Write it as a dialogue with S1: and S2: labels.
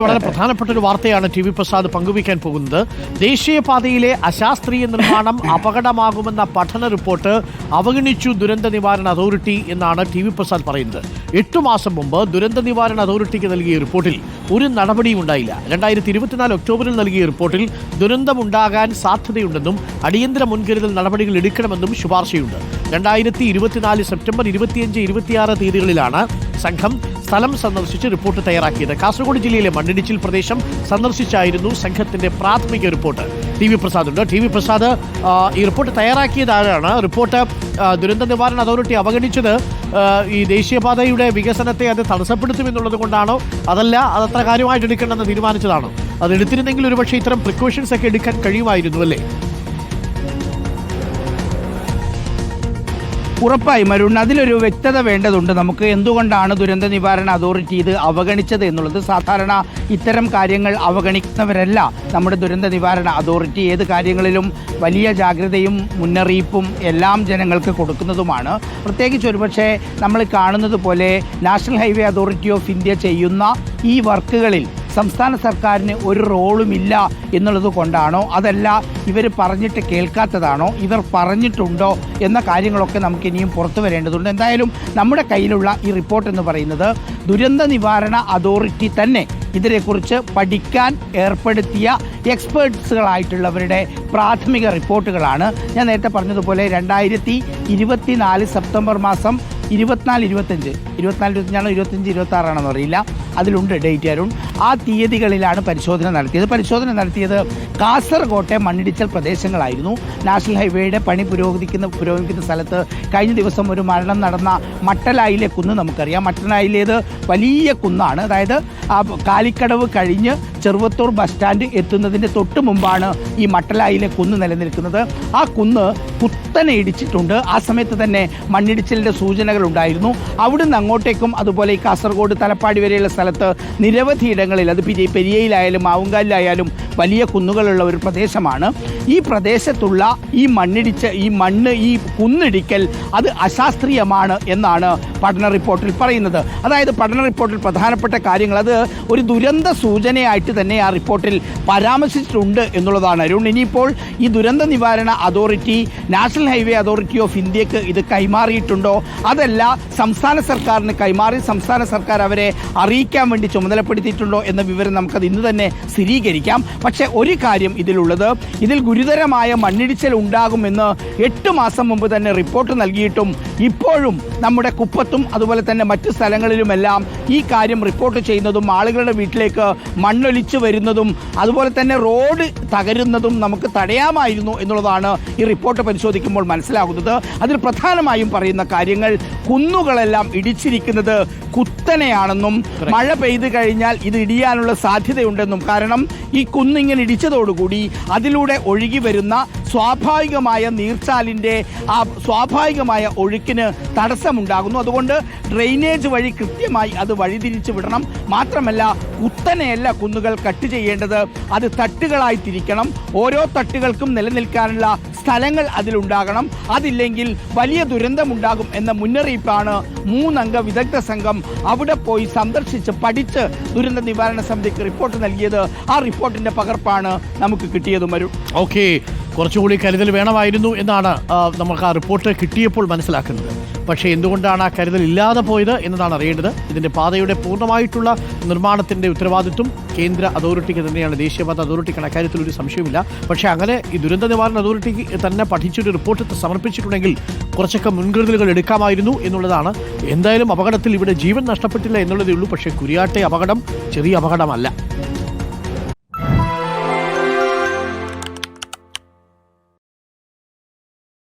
S1: വളരെ പ്രധാനപ്പെട്ട ഒരു വാർത്തയാണ് ടി വി പ്രസാദ് പങ്കുവയ്ക്കാൻ പോകുന്നത്. ദേശീയപാതയിലെ അശാസ്ത്രീയ നിർമ്മാണം അപകടമാകുമെന്ന പഠന റിപ്പോർട്ട് അവഗണിച്ചു ദുരന്ത നിവാരണ അതോറിറ്റി എന്നാണ് ടി വി പ്രസാദ് പറയുന്നത്. 8 മാസം മുമ്പ് ദുരന്ത നിവാരണ അതോറിറ്റിക്ക് നൽകിയ റിപ്പോർട്ടിൽ ഒരു നടപടിയും ഉണ്ടായില്ല. 2024 ഒക്ടോബറിൽ നൽകിയ റിപ്പോർട്ടിൽ ദുരന്തമുണ്ടാകാൻ സാധ്യതയുണ്ടെന്നും അടിയന്തര മുൻകരുതൽ നടപടികൾ എടുക്കണമെന്നും ശുപാർശയുണ്ട്. 2024 സെപ്റ്റംബർ 25, 26 തീയതികളിലാണ് സംഘം സ്ഥലം സന്ദർശിച്ച് റിപ്പോർട്ട് തയ്യാറാക്കിയത്. കാസർഗോഡ് ജില്ലയിലെ മണ്ണിടിച്ചിൽ പ്രദേശം സന്ദർശിച്ചായിരുന്നു സംഘത്തിന്റെ പ്രാഥമിക റിപ്പോർട്ട്. ടി വി പ്രസാദ് ഉണ്ട്. ടി വി പ്രസാദ്, ഈ റിപ്പോർട്ട് തയ്യാറാക്കിയതാണ്. റിപ്പോർട്ട് ദുരന്ത നിവാരണ അതോറിറ്റി അവഗണിച്ചത് ഈ ദേശീയപാതയുടെ വികസനത്തെ അത് തടസ്സപ്പെടുത്തുമെന്നുള്ളത് കൊണ്ടാണോ, അതല്ല അതത്ര കാര്യമായിട്ട് എടുക്കണമെന്ന് തീരുമാനിച്ചതാണോ? അത് എടുത്തിരുന്നെങ്കിൽ ഒരുപക്ഷെ ഇത്തരം പ്രിക്കോഷൻസ് ഒക്കെ എടുക്കാൻ കഴിയുമായിരുന്നു അല്ലേ?
S2: ഉറപ്പായും അരുൺ, അതിലൊരു വ്യക്തത വേണ്ടതുണ്ട്. നമുക്ക് എന്തുകൊണ്ടാണ് ദുരന്ത നിവാരണ അതോറിറ്റി ഇത് അവഗണിച്ചത് എന്നുള്ളത്. സാധാരണ ഇത്തരം കാര്യങ്ങൾ അവഗണിക്കുന്നവരല്ല നമ്മുടെ ദുരന്ത നിവാരണ അതോറിറ്റി. ഏത് കാര്യങ്ങളിലും വലിയ ജാഗ്രതയും മുന്നറിയിപ്പും എല്ലാം ജനങ്ങൾക്ക് കൊടുക്കുന്നതുമാണ്. പ്രത്യേകിച്ച് ഒരുപക്ഷെ നമ്മൾ കാണുന്നത് പോലെ national highway authority of India ചെയ്യുന്ന ഈ വർക്കുകളിൽ സംസ്ഥാന സർക്കാരിന് ഒരു റോളുമില്ല എന്നുള്ളത് കൊണ്ടാണോ, അതല്ല ഇവർ പറഞ്ഞിട്ട് കേൾക്കാത്തതാണോ, ഇവർ പറഞ്ഞിട്ടുണ്ടോ എന്ന കാര്യങ്ങളൊക്കെ നമുക്ക് ഇനിയും പുറത്തു വരേണ്ടതുണ്ട്. എന്തായാലും നമ്മുടെ കയ്യിലുള്ള ഈ റിപ്പോർട്ട് എന്ന് പറയുന്നത് ദുരന്ത നിവാരണ അതോറിറ്റി തന്നെ ഇതിനെക്കുറിച്ച് പഠിക്കാൻ ഏർപ്പെടുത്തിയ എക്സ്പേർട്സുകളായിട്ടുള്ളവരുടെ പ്രാഥമിക റിപ്പോർട്ടുകളാണ്. ഞാൻ നേരത്തെ പറഞ്ഞതുപോലെ 2024 സെപ്റ്റംബർ മാസം 24, 25 അറിയില്ല, അതിലുണ്ട് ഡേറ്റ് അരുൺ. ആ തീയതികളിലാണ് പരിശോധന നടത്തിയത്. കാസർകോട്ടെ മണ്ണിടിച്ചൽ പ്രദേശങ്ങളായിരുന്നു. നാഷണൽ ഹൈവേയുടെ പണി പുരോഗമിക്കുന്ന സ്ഥലത്ത് കഴിഞ്ഞ ദിവസം ഒരു മരണം നടന്ന മട്ടലായിലെ കുന്ന് നമുക്കറിയാം. മട്ടലായിലേത് വലിയ കുന്നാണ്. അതായത് കാലിക്കടവ് കഴിഞ്ഞ് ചെറുവത്തൂർ ബസ് സ്റ്റാൻഡ് എത്തുന്നതിൻ്റെ തൊട്ട് മുമ്പാണ് ഈ മട്ടലായിലെ കുന്ന് നിലനിൽക്കുന്നത്. ആ കുന്ന് കുത്തനെ ഇടിച്ചിട്ടുണ്ട്. ആ സമയത്ത് തന്നെ മണ്ണിടിച്ചിലിൻ്റെ സൂചനകൾ ഉണ്ടായിരുന്നു. അവിടുന്ന് അങ്ങോട്ടേക്കും അതുപോലെ ഈ കാസർഗോഡ് തലപ്പാടി വരെയുള്ള സ്ഥലത്ത് നിരവധി ഇടങ്ങളിൽ, അത് പെരിയയിലായാലും മാവുങ്കാലിലായാലും വലിയ കുന്നുകളുള്ള ഒരു പ്രദേശമാണ്. ഈ പ്രദേശത്തുള്ള ഈ കുന്നിടിക്കൽ അത് അശാസ്ത്രീയമാണ് എന്നാണ് പഠന റിപ്പോർട്ടിൽ പറയുന്നത്. അതായത് പഠന റിപ്പോർട്ടിൽ പ്രധാനപ്പെട്ട കാര്യങ്ങൾ അത് ഒരു ദുരന്ത സൂചനയായിട്ട് തന്നെ ആ റിപ്പോർട്ടിൽ പരാമർശിച്ചിട്ടുണ്ട് എന്നുള്ളതാണ് അരുൺ. ഇനിയിപ്പോൾ ഈ ദുരന്ത നിവാരണ authority national highway authority of ഇന്ത്യക്ക് ഇത് കൈമാറിയിട്ടുണ്ടോ, അതല്ല സംസ്ഥാന സർക്കാരിന് കൈമാറി സംസ്ഥാന സർക്കാർ അവരെ അറിയിക്കാൻ വേണ്ടി ചുമതലപ്പെടുത്തിയിട്ടുണ്ടോ എന്ന വിവരം നമുക്കത് ഇന്ന് തന്നെ സ്ഥിരീകരിക്കാം. പക്ഷേ ഒരു കാര്യം ഇതിലുള്ളത്, ഇതിൽ ഗുരുതരമായ മണ്ണിടിച്ചിൽ ഉണ്ടാകുമെന്ന് 8 മാസം മുമ്പ് തന്നെ റിപ്പോർട്ട് നൽകിയിട്ടും ഇപ്പോഴും നമ്മുടെ കുപ്പത്തും അതുപോലെ തന്നെ മറ്റു സ്ഥലങ്ങളിലുമെല്ലാം ഈ കാര്യം റിപ്പോർട്ട് ചെയ്യുന്നതും ആളുകളുടെ വീട്ടിലേക്ക് മണ്ണൊലിച്ചു വരുന്നതും അതുപോലെ തന്നെ റോഡ് തകരുന്നതും നമുക്ക് തടയാമായിരുന്നു എന്നുള്ളതാണ് ഈ റിപ്പോർട്ട് പരിശോധിക്കുമ്പോൾ മനസ്സിലാകുന്നത്. അതിൽ പ്രധാനമായും പറയുന്ന കാര്യങ്ങൾ, കുന്നുകളെല്ലാം ഇടിച്ചിരിക്കുന്നത് കുത്തനെയാണെന്നും മഴ പെയ്തു കഴിഞ്ഞാൽ ഇത് ഇടിയാനുള്ള സാധ്യതയുണ്ടെന്നും. കാരണം ഈ കുന്നിങ്ങനെ ഇടിച്ചതോടുകൂടി അതിലൂടെ ഒഴുകി വരുന്ന സ്വാഭാവികമായ നീർച്ചാലിൻ്റെ ആ സ്വാഭാവികമായ ഒഴുക്കിന് തടസ്സമുണ്ടാകുന്നു. അതുകൊണ്ട് ഡ്രെയിനേജ് വഴി കൃത്യമായി അത് വഴിതിരിച്ചു വിടണം. മാത്രമല്ല കുത്തനെയല്ല കുന്നുകൾ കട്ട് ചെയ്യേണ്ടത്, അത് തട്ടുകളായി തിരിക്കണം. ഓരോ തട്ടുകൾക്കും നിലനിൽക്കാനുള്ള സ്ഥലങ്ങൾ അതിലുണ്ടാകണം. അതില്ലെങ്കിൽ വലിയ ദുരന്തമുണ്ടാകും എന്ന മുന്നറിയിപ്പാണ് 3 അംഗ വിദഗ്ധ സംഘം അവിടെ പോയി സന്ദർശിച്ച് പഠിച്ച് ദുരന്ത നിവാരണ സമിതിക്ക് റിപ്പോർട്ട് നൽകിയത്. ആ റിപ്പോർട്ടിന്റെ പകർപ്പാണ് നമുക്ക് കിട്ടിയതും വരും.
S1: ഓക്കെ, കുറച്ചുകൂടി കരുതൽ വേണമായിരുന്നു എന്നാണ് നമുക്ക് ആ റിപ്പോർട്ട് കിട്ടിയപ്പോൾ മനസ്സിലാക്കുന്നത്. പക്ഷേ എന്തുകൊണ്ടാണ് ആ കരുതൽ ഇല്ലാതെ പോയത് എന്നതാണ് അറിയേണ്ടത്. ഇതിൻ്റെ പാതയുടെ പൂർണ്ണമായിട്ടുള്ള നിർമ്മാണത്തിൻ്റെ ഉത്തരവാദിത്വം കേന്ദ്ര അതോറിറ്റിക്ക് തന്നെയാണ്, ദേശീയപാത അതോറിറ്റിക്ക് അക്കാര്യത്തിൽ ഒരു സംശയമില്ല. പക്ഷേ അങ്ങനെ ഈ ദുരന്ത നിവാരണ അതോറിറ്റിക്ക് തന്നെ പഠിച്ചൊരു റിപ്പോർട്ട് സമർപ്പിച്ചിട്ടുണ്ടെങ്കിൽ കുറച്ചൊക്കെ മുൻകരുതലുകൾ എടുക്കാമായിരുന്നു എന്നുള്ളതാണ്. എന്തായാലും അപകടത്തിൽ ഇവിടെ ജീവൻ നഷ്ടപ്പെട്ടില്ല എന്നുള്ളതേ ഉള്ളൂ. പക്ഷേ കുരിയാട്ടെ അപകടം ചെറിയ അപകടമല്ല.